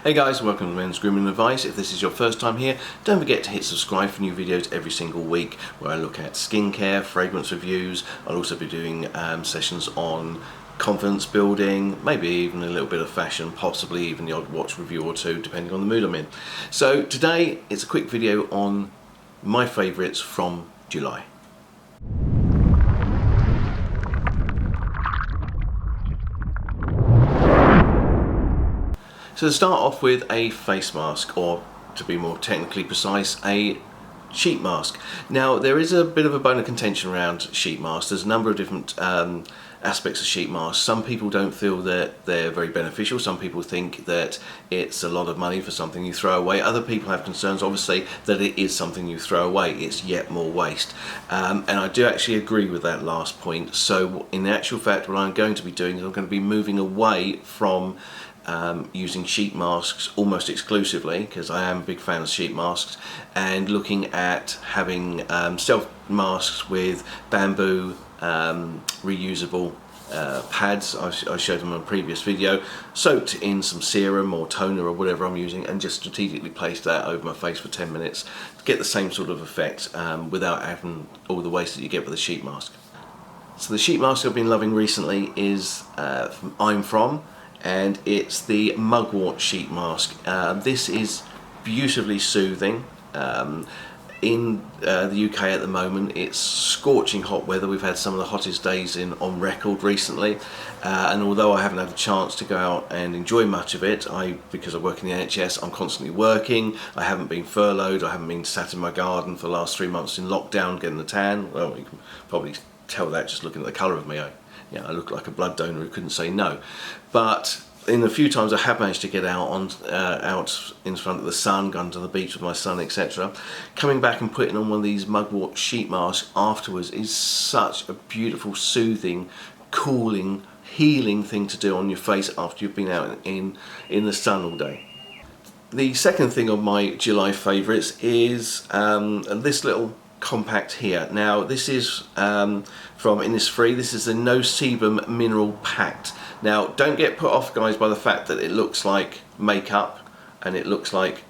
Hey guys, welcome to Men's Grooming Advice. If this is your first time here, don't forget to hit subscribe for new videos every single week where I look at skincare, fragrance reviews. I'll also be doing sessions on confidence building, maybe even a little bit of fashion, possibly even the odd watch review or two depending on the mood I'm in. So today it's a quick video on my favourites from July. So to start off with a face mask, or to be more technically precise, a sheet mask. Now there is a bit of a bone of contention around sheet masks. There's a number of different aspects of sheet masks. Some people don't feel that they're very beneficial. Some people think that it's a lot of money for something you throw away. Other people have concerns, obviously, that it is something you throw away. It's yet more waste. And I do actually agree with that last point. So in actual fact, what I'm going to be doing is I'm going to be moving away from using sheet masks almost exclusively, because I am a big fan of sheet masks, and looking at having stealth masks with bamboo reusable pads. I showed them in a previous video, soaked in some serum or toner or whatever I'm using, and just strategically placed that over my face for 10 minutes to get the same sort of effect without having all the waste that you get with a sheet mask. So the sheet mask I've been loving recently is I'm From, and it's the Mugwort sheet mask. This is beautifully soothing. In the UK at the moment, it's scorching hot weather. We've had some of the hottest days on record recently, and although I haven't had a chance to go out and enjoy much of it, because I work in the NHS, I'm constantly working. I haven't been furloughed. I haven't been sat in my garden for the last 3 months in lockdown getting the tan. Well, you can probably tell that just looking at the colour of me. I look like a blood donor who couldn't say no. But in the few times I have managed to get out out in front of the sun, gone to the beach with my son, etc., coming back and putting on one of these Mugwort sheet masks afterwards is such a beautiful, soothing, cooling, healing thing to do on your face after you've been out in the sun all day. The second thing of my July favourites is this little compact here. Now this is from Innisfree. This is the No Sebum Mineral Pact. Now don't get put off, guys, by the fact that it looks like makeup, and it looks like,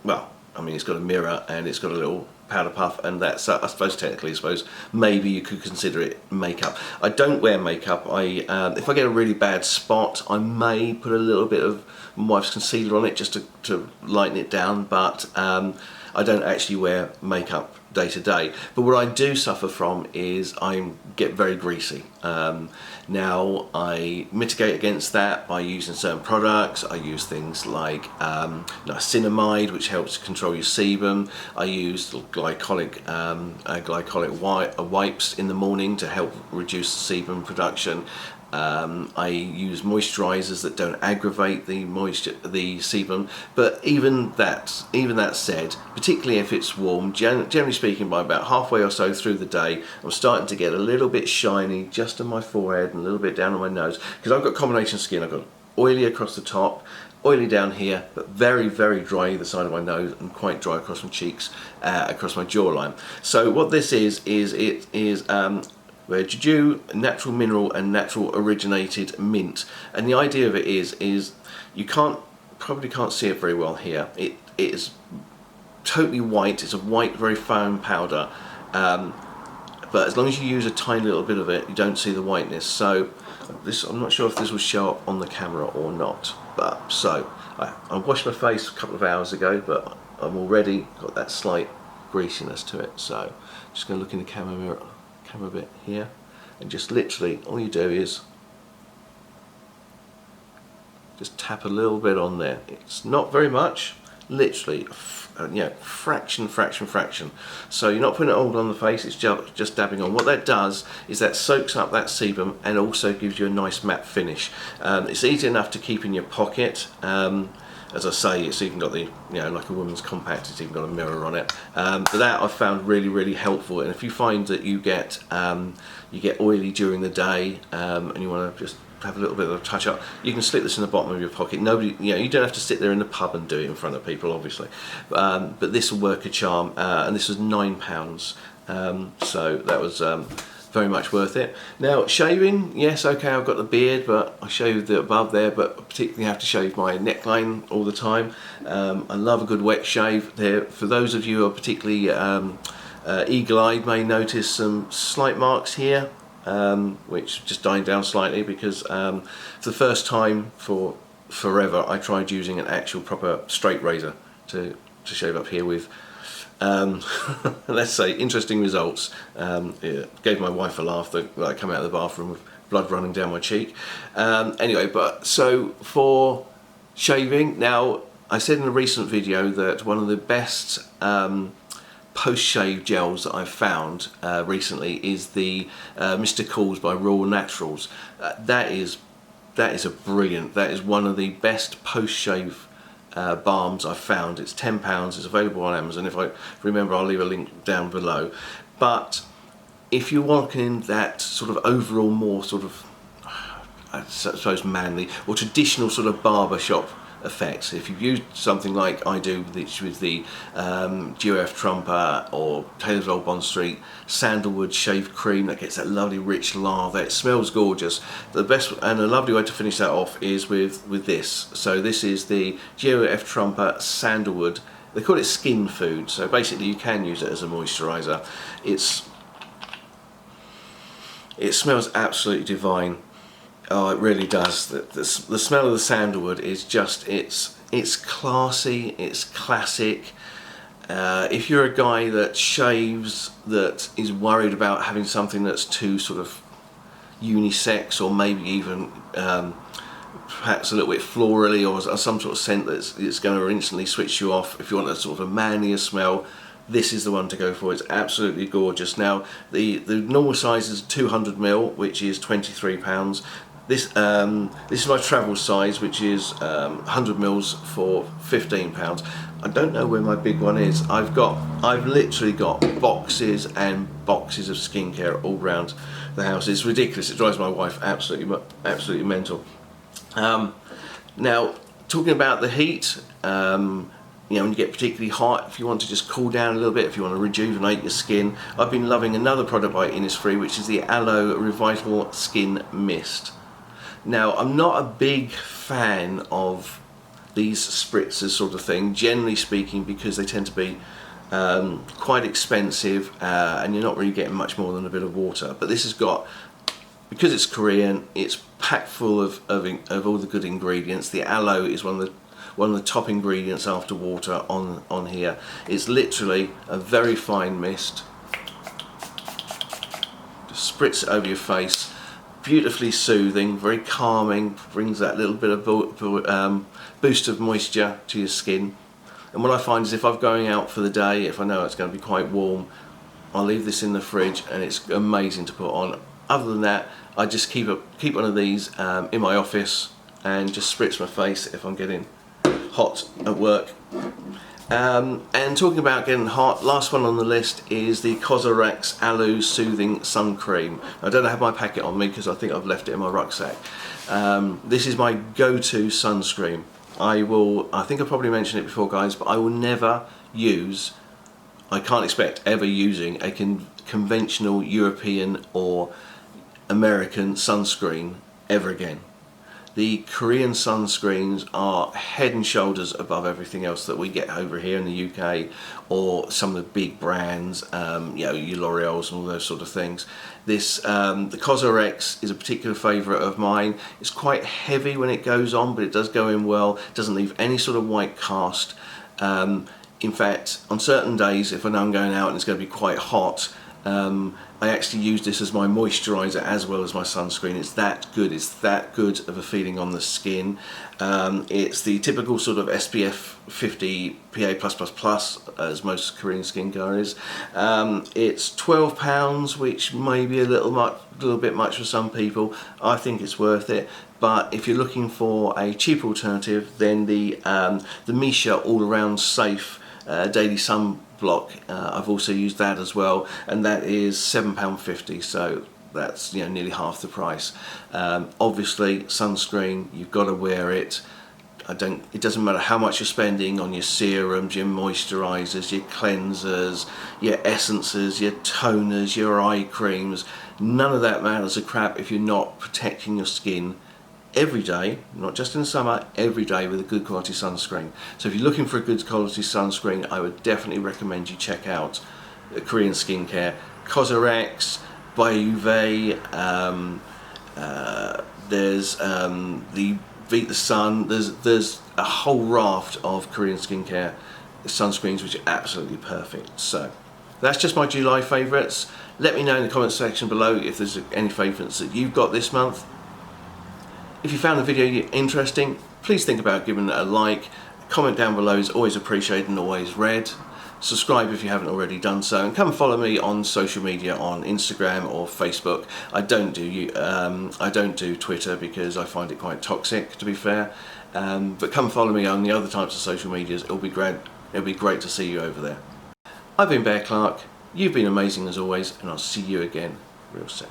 well, I mean, it's got a mirror and it's got a little powder puff, and that's I suppose maybe you could consider it makeup. I don't wear makeup. If I get a really bad spot, I may put a little bit of my wife's concealer on it just to lighten it down, but I don't actually wear makeup day to day. But what I do suffer from is I get very greasy. Now I mitigate against that by using certain products. I use things like niacinamide, which helps control your sebum. I use glycolic wipes in the morning to help reduce the sebum production. I use moisturizers that don't aggravate the sebum, but even that said, particularly if it's warm, generally speaking, by about halfway or so through the day, I'm starting to get a little bit shiny just on my forehead and a little bit down on my nose, because I've got combination skin. I've got oily across the top, oily down here, but very, very dry either side of my nose, and quite dry across my cheeks, across my jawline. So what this is where Juju, natural mineral and natural originated mint, and the idea of it is you probably can't see it very well here. It is totally white. It's a white, very fine powder, but as long as you use a tiny little bit of it, you don't see the whiteness. So I'm not sure if this will show up on the camera or not. But so I washed my face a couple of hours ago, but I'm already got that slight greasiness to it. So just going to look in the camera bit here, and just literally all you do is just tap a little bit on there. It's not very much, literally fraction. So you're not putting it all on the face, it's just dabbing on. What that does is that soaks up that sebum and also gives you a nice matte finish. It's easy enough to keep in your pocket. As I say, it's even got the, like a woman's compact, it's even got a mirror on it. But that I've found really, really helpful. And if you find that you get oily during the day, and you want to just have a little bit of a touch up, you can slip this in the bottom of your pocket. Nobody, you don't have to sit there in the pub and do it in front of people, obviously. But this will work a charm. And this was £9. So that was very much worth it. Now shaving, yes, okay, I've got the beard, but I shave the above there, but I particularly have to shave my neckline all the time. I love a good wet shave. There, for those of you who are particularly eagle-eyed, may notice some slight marks here, which just dying down slightly because for the first time for forever I tried using an actual proper straight razor to shave up here with. Let's say interesting results. It gave my wife a laugh that I come out of the bathroom with blood running down my cheek. Anyway, but so for shaving, now I said in a recent video that one of the best post-shave gels that I've found recently is the Mr. Cool's by Raw Naturals. That is one of the best post-shave balms I've found. It's £10. It's available on Amazon. If I remember, I'll leave a link down below. But if you're wanting that sort of overall more sort of, I suppose, manly or traditional sort of barber shop effects, if you've used something like I do with the GOF Trumper or Taylor's Old Bond Street sandalwood shave cream that gets that lovely rich lather, it smells gorgeous. The best and a lovely way to finish that off is with this. So this is the GOF Trumper sandalwood. They call it skin food, so basically you can use it as a moisturiser. It smells absolutely divine. Oh, it really does. The smell of the sandalwood is just, it's classy, it's classic. If you're a guy that shaves, that is worried about having something that's too sort of unisex, or maybe even perhaps a little bit florally, or some sort of scent that's going to instantly switch you off, if you want a sort of a manlier smell, this is the one to go for. It's absolutely gorgeous. Now the normal size is 200ml, which is £23. This is my travel size, which is 100ml for £15. I don't know where my big one is. I've literally got boxes and boxes of skincare all around the house. It's ridiculous. It drives my wife absolutely mental. Now, talking about the heat, when you get particularly hot, if you want to just cool down a little bit, if you want to rejuvenate your skin, I've been loving another product by Innisfree, which is the Aloe Revital Skin Mist. Now, I'm not a big fan of these spritzers sort of thing, generally speaking, because they tend to be quite expensive and you're not really getting much more than a bit of water. But this has got, because it's Korean, it's packed full of all the good ingredients. The aloe is one of the top ingredients after water on here. It's literally a very fine mist. Just spritz it over your face. Beautifully soothing, very calming, brings that little bit of boost of moisture to your skin. And what I find is if I'm going out for the day, if I know it's going to be quite warm, I'll leave this in the fridge and it's amazing to put on. Other than that, I just keep one of these in my office and just spritz my face if I'm getting hot at work. And talking about getting hot, last one on the list is the COSRX Aloe Soothing Sun Cream. I don't have my packet on me because I think I've left it in my rucksack. This is my go-to sunscreen. I think I probably mentioned it before, guys, but I will never use, I can't expect ever using a conventional European or American sunscreen ever again. The Korean sunscreens are head and shoulders above everything else that we get over here in the UK, or some of the big brands, your L'Oreal's and all those sort of things. This, the COSRX is a particular favourite of mine. It's quite heavy when it goes on, but it does go in well. It doesn't leave any sort of white cast. In fact, on certain days, if I know I'm going out and it's going to be quite hot, I actually use this as my moisturiser as well as my sunscreen. It's that good. It's that good of a feeling on the skin. It's the typical sort of SPF 50 PA+++, as most Korean skincare is. It's £12, which may be a little bit much for some people. I think it's worth it. But if you're looking for a cheaper alternative, then the Misha All Around Safe Daily Sun Block, I've also used that as well, and that is £7.50, so that's nearly half the price. Obviously, sunscreen, you've got to wear it. It doesn't matter how much you're spending on your serums, your moisturisers, your cleansers, your essences, your toners, your eye creams. None of that matters a crap if you're not protecting your skin every day, not just in the summer, every day with a good quality sunscreen. So if you're looking for a good quality sunscreen, I would definitely recommend you check out Korean skincare. COSRX, Bayuve, there's the Beat the Sun. There's a whole raft of Korean skincare sunscreens which are absolutely perfect. So that's just my July favourites. Let me know in the comment section below if there's any favourites that you've got this month. If you found the video interesting, please think about giving it a like. Comment down below is always appreciated and always read. Subscribe if you haven't already done so, and come follow me on social media on Instagram or Facebook. I don't do Twitter because I find it quite toxic, to be fair. But come follow me on the other types of social medias. It'll be great. It'll be great to see you over there. I've been Bear Clark. You've been amazing as always, and I'll see you again real soon.